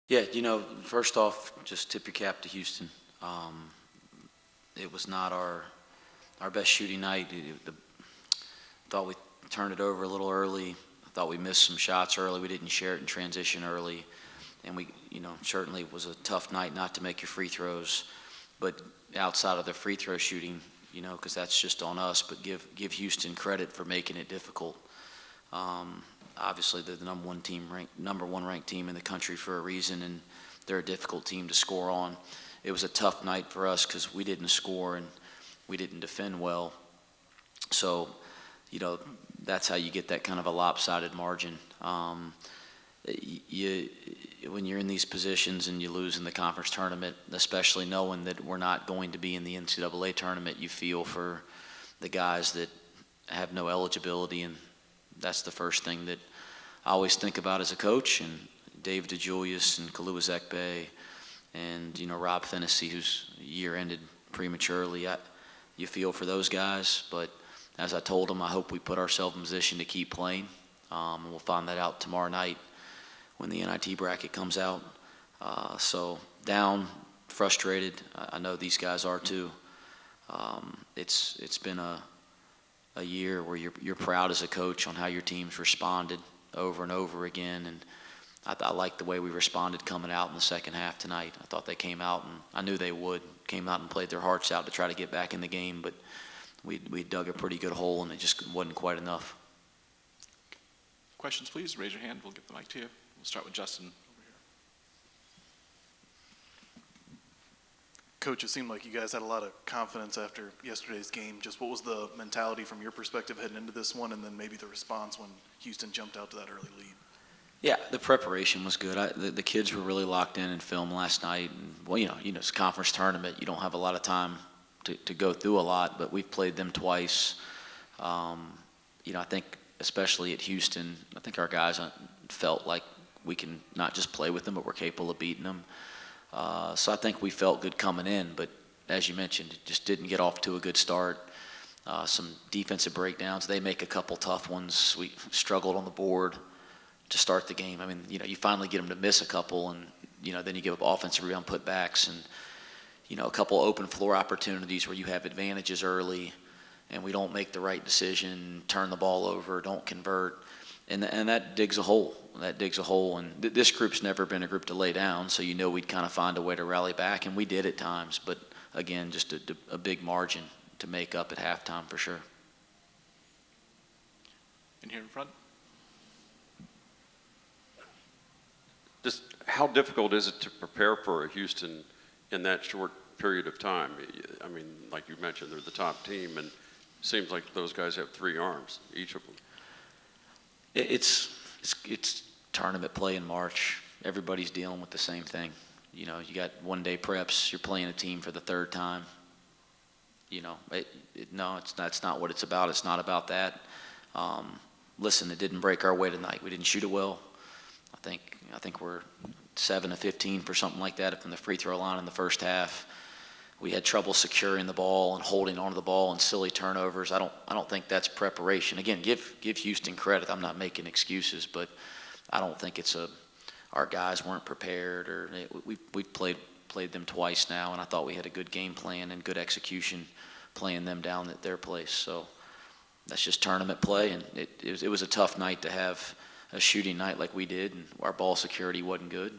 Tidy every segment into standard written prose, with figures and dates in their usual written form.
Yeah, first off, just tip your cap to Houston. Um, it was not our best shooting night. Thought we turned it over a little early. I thought we missed some shots early. We didn't share it in transition early. And certainly it was a tough night not to make your free throws. But outside of the free throw shooting, because that's just on us, but give Houston credit for making it difficult. Obviously, they're the number one ranked team in the country for a reason, and they're a difficult team to score on. It was a tough night for us because we didn't score and we didn't defend well. So, that's how you get that kind of a lopsided margin. When you're in these positions and you lose in the conference tournament, especially knowing that we're not going to be in the NCAA tournament, you feel for the guys that have no eligibility, and that's the first thing that I always think about as a coach. And Dave DeJulius and Kalua Zekbe and Rob Fennessy, whose year ended prematurely. You feel for those guys, but as I told them, I hope we put ourselves in position to keep playing. And we'll find that out tomorrow night when the NIT bracket comes out. So down, frustrated. I know these guys are too. It's been a year where you're proud as a coach on how your team's responded over and over again, and I like the way we responded coming out in the second half tonight. I thought they came out, and I knew they would, came out and played their hearts out to try to get back in the game, but we dug a pretty good hole, and it just wasn't quite enough. Questions, please. Raise your hand. We'll get the mic to you. We'll start with Justin over here. Coach, it seemed like you guys had a lot of confidence after yesterday's game. Just what was the mentality from your perspective heading into this one, and then maybe the response when Houston jumped out to that early lead? Yeah, the preparation was good. The kids were really locked in film last night. And, well, it's a conference tournament. You don't have a lot of time to go through a lot, but we've played them twice. I think especially at Houston, I think our guys felt like we can not just play with them, but we're capable of beating them. So I think we felt good coming in, but as you mentioned, it just didn't get off to a good start. Some defensive breakdowns. They make a couple tough ones. We struggled on the board to start the game. I mean, you finally get them to miss a couple, and then you give up offensive rebound putbacks, and a couple open floor opportunities where you have advantages early, and we don't make the right decision, turn the ball over, don't convert, and that digs a hole. And this group's never been a group to lay down, so we'd kind of find a way to rally back, and we did at times. But again, just a big margin to make up at halftime for sure. And here in front. Just how difficult is it to prepare for a Houston in that short period of time? I mean, like you mentioned, they're the top team, and it seems like those guys have 3 arms, each of them. It's tournament play in March. Everybody's dealing with the same thing. You got one-day preps. You're playing a team for the 3rd time. That's not what it's about. It's not about that. Listen, it didn't break our way tonight. We didn't shoot it well. I think we're 7 of 15 for something like that from the free throw line in the first half. We had trouble securing the ball and holding onto the ball and silly turnovers. I don't think that's preparation. Again, give Houston credit. I'm not making excuses, but I don't think it's our guys weren't prepared, or we played them twice now, and I thought we had a good game plan and good execution playing them down at their place. So that's just tournament play, and it was a tough night to have a shooting night like we did, and our ball security wasn't good.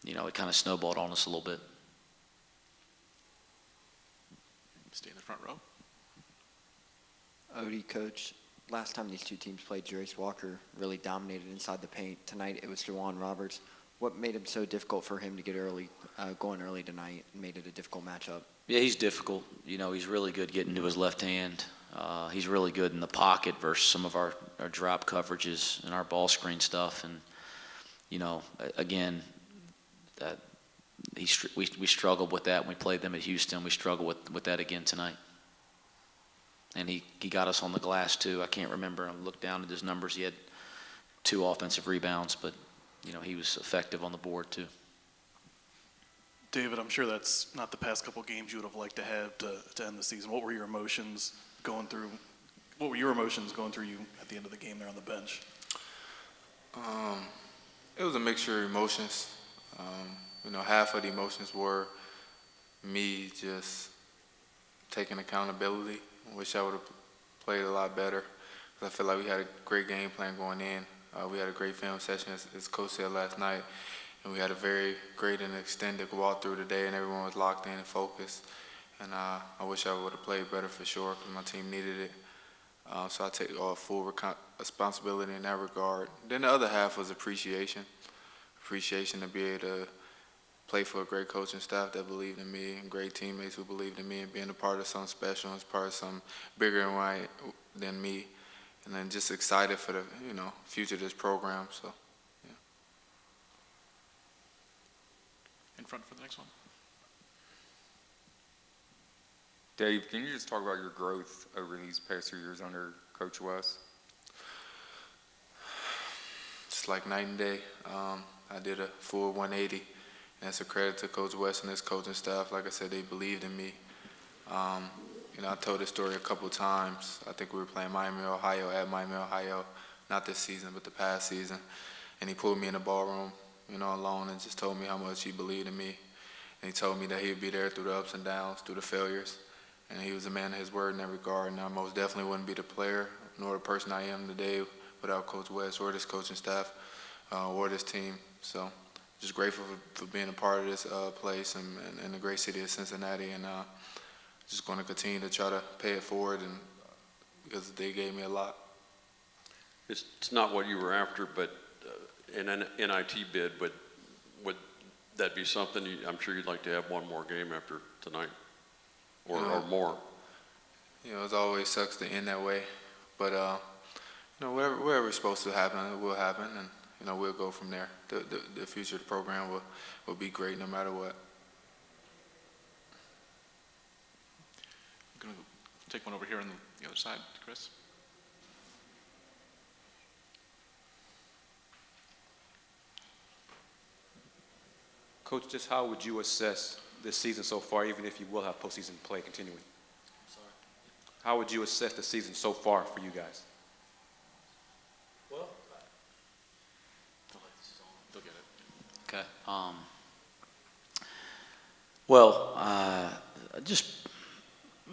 It kind of snowballed on us a little bit. Stay in the front row. Odie, coach, last time these two teams played, Jerace Walker really dominated inside the paint. Tonight it was Juwan Roberts. What made it so difficult for him to get going early tonight and made it a difficult matchup? Yeah, he's difficult. He's really good getting to his left hand. He's really good in the pocket versus some of our drop coverages and our ball screen stuff. And, again, we struggled with that when we played them at Houston. We struggled with that again tonight. And he got us on the glass too. I can't remember. I looked down at his numbers. He had 2 offensive rebounds, but he was effective on the board too. David, I'm sure that's not the past couple games you would have liked to have to end the season. What were your emotions going through you at the end of the game there on the bench? It was a mixture of emotions. Half of the emotions were me just taking accountability. I wish I would have played a lot better, 'cause I feel like we had a great game plan going in. We had a great film session, as Coach said last night, and we had a very great and extended walkthrough today, and everyone was locked in and focused. And I wish I would have played better for sure, because my team needed it. So I take full responsibility in that regard. Then the other half was appreciation to be able to play for a great coaching staff that believed in me, and great teammates who believed in me, and being a part of something special, and part of something bigger than me. And then just excited for the future of this program. So, yeah. In front for the next one. Dave, can you just talk about your growth over these past 2 years under Coach West? It's like night and day. I did a full 180, and that's a credit to Coach West and his coaching staff. Like I said, they believed in me. I told this story a couple times. I think we were playing Miami, Ohio, not this season, but the past season. And he pulled me in the ballroom, alone, and just told me how much he believed in me. And he told me that he would be there through the ups and downs, through the failures. And he was a man of his word in that regard. And I most definitely wouldn't be the player nor the person I am today without Coach West or this coaching staff or this team. So just grateful for being a part of this place and the great city of Cincinnati. And just going to continue to try to pay it forward, and because they gave me a lot. It's not what you were after, but in an NIT bid, but would that be something I'm sure you'd like to have one more game after tonight or more? It always sucks to end that way, but whatever's supposed to happen, it will happen, and we'll go from there. The future of the program will be great no matter what. I'm going to take one over here on the other side, Chris. Coach, just how would you assess this season so far, even if you will have postseason play continuing? Sorry. How would you assess the season so far for you guys? Well, They'll get it. okay.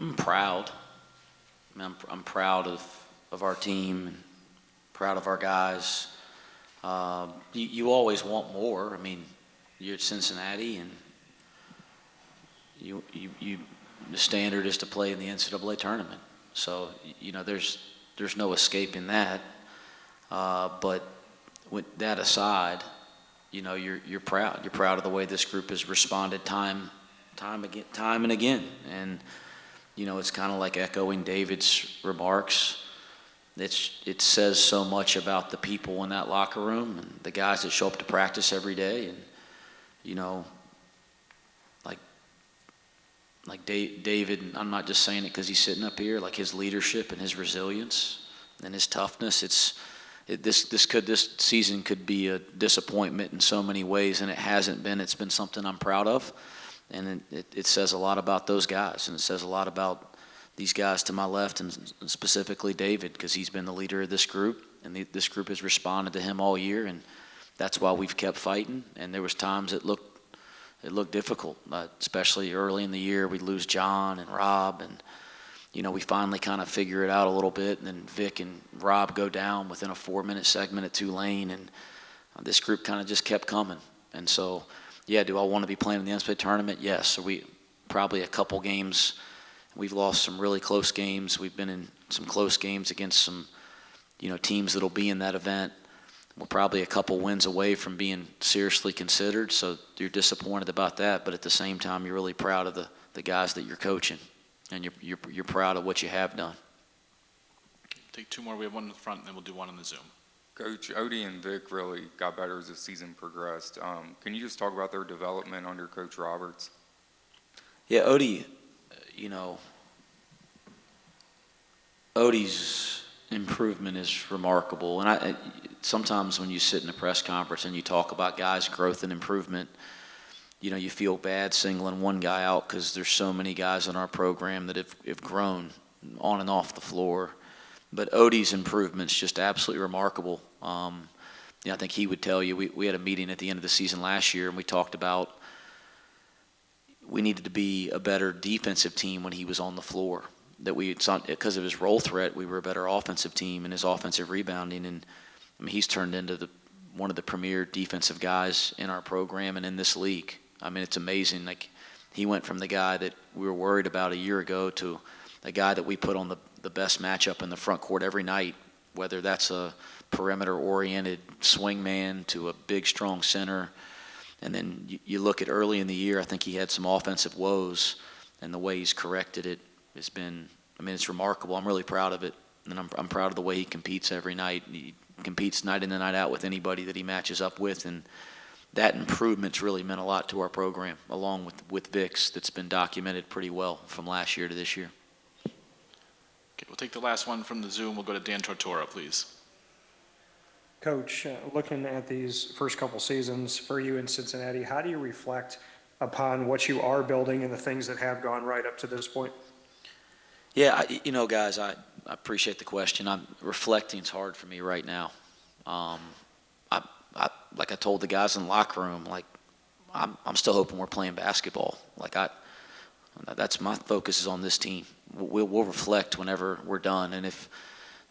I'm proud. I'm proud of our team, and proud of our guys. You always want more. You're at Cincinnati, and you the standard is to play in the NCAA tournament. So there's no escaping that. But with that aside, you're proud. You're proud of the way this group has responded time and again. And it's kind of like echoing David's remarks. It says so much about the people in that locker room and the guys that show up to practice every day. And like David, I'm not just saying it because he's sitting up here. Like his leadership and his resilience and his toughness. This season could be a disappointment in so many ways, and it hasn't been. It's been something I'm proud of, and it says a lot about those guys, and it says a lot about these guys to my left, and specifically David, because he's been the leader of this group, and this group has responded to him all year, and that's why we've kept fighting. And there was times it looked difficult, especially early in the year. We'd lose John and Rob, and we finally kind of figure it out a little bit, and then Vic and Rob go down within a 4-minute segment at Tulane, and this group kind of just kept coming. And so, yeah, do I want to be playing in the NCAA tournament? Yes. So we probably a couple games. We've lost some really close games. We've been in some close games against some, teams that'll be in that event. We're probably a couple wins away from being seriously considered. So you're disappointed about that, but at the same time, you're really proud of the guys that you're coaching, and you're proud of what you have done. Take two more. We have one in the front, and then we'll do one on the Zoom. Coach, Odie and Vic really got better as the season progressed. Can you just talk about their development under Coach Roberts? Yeah, Odie's improvement is remarkable. And sometimes when you sit in a press conference and you talk about guys' growth and improvement, you feel bad singling one guy out because there's so many guys in our program that have grown on and off the floor. But Odie's improvement's just absolutely remarkable. I think he would tell you, we had a meeting at the end of the season last year, and we talked about we needed to be a better defensive team when he was on the floor. That it's not because of his role threat, we were a better offensive team and his offensive rebounding. And I mean, he's turned into one of the premier defensive guys in our program and in this league. I mean, it's amazing. Like, he went from the guy that we were worried about a year ago to a guy that we put on the best matchup in the front court every night, whether that's a perimeter-oriented swing man to a big, strong center. And then you look at early in the year, I think he had some offensive woes, and the way he's corrected it has been, I mean, it's remarkable. I'm really proud of it, and I'm proud of the way he competes every night. He competes night in and night out with anybody that he matches up with, and that improvement's really meant a lot to our program, along with Vic's, that's been documented pretty well from last year to this year. Okay, we'll take the last one from the Zoom. We'll go to Dan Tortora, please. Coach, looking at these first couple seasons for you in Cincinnati, how do you reflect upon what you are building and the things that have gone right up to this point? Yeah, guys, I appreciate the question. Reflecting's hard for me right now. Like I told the guys in the locker room, like I'm still hoping we're playing basketball. Like that's my focus is on this team. We'll reflect whenever we're done, and if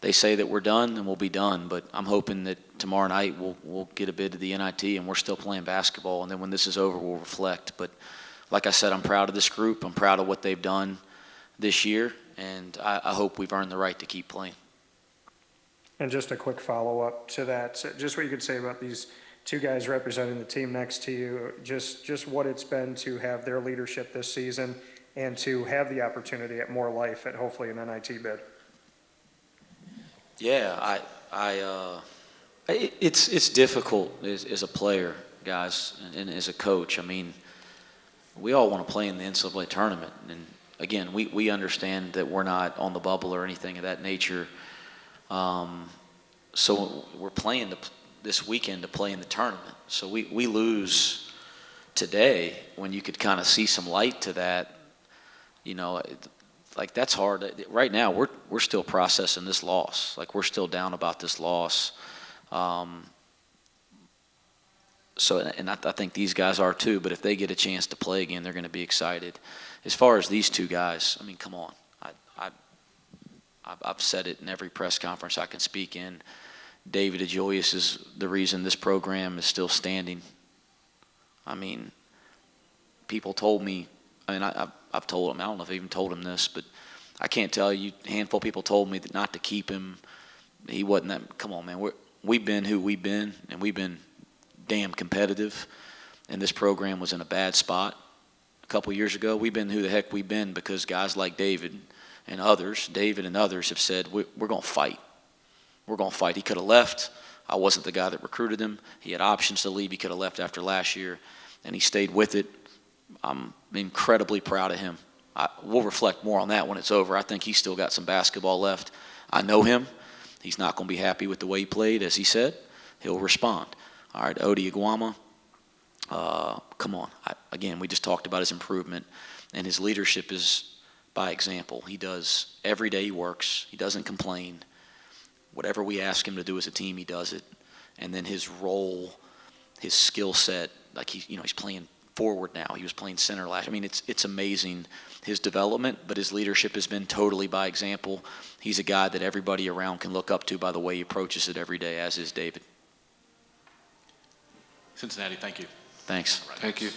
they say that we're done, then we'll be done. But I'm hoping that tomorrow night we'll get a bid to the NIT and we're still playing basketball, and then when this is over, we'll reflect. But like I said, I'm proud of this group. I'm proud of what they've done this year, and I hope we've earned the right to keep playing. And just a quick follow-up to that, just what you could say about these two guys representing the team next to you, just what it's been to have their leadership this season and to have the opportunity at more life at hopefully an NIT bid. Yeah, it's difficult as a player, guys, and as a coach. I mean, we all want to play in the NCAA tournament, and again, we understand that we're not on the bubble or anything of that nature. So we're playing this weekend to play in the tournament. So we lose today when you could kind of see some light to that. Like that's hard. Right now, we're still processing this loss. Like we're still down about this loss. So I think these guys are too. But if they get a chance to play again, they're going to be excited. As far as these two guys, I mean, come on. I've said it in every press conference I can speak in. David Ajoyas is the reason this program is still standing. I mean, people told me. I mean, I've told him. I don't know if I even told him this, but I can't tell you. A handful of people told me that not to keep him. He wasn't that. Come on, man. We've been who we've been, and we've been damn competitive. And this program was in a bad spot a couple years ago. We've been who the heck we've been because guys like David and others have said we're going to fight. We're going to fight. He could have left. I wasn't the guy that recruited him. He had options to leave. He could have left after last year, and he stayed with it. I'm incredibly proud of him. We'll reflect more on that when it's over. I think he's still got some basketball left. I know him. He's not going to be happy with the way he played, as he said. He'll respond. All right, Odi Iguama, come on. Again, we just talked about his improvement, and his leadership is by example. He does every day he works. He doesn't complain. Whatever we ask him to do as a team, he does it. And then his role, his skill set, like he's playing forward now. He was playing center last. I mean, it's amazing his development, but his leadership has been totally by example. He's a guy that everybody around can look up to by the way he approaches it every day, as is David. Cincinnati, thank you. Thanks. Thank you.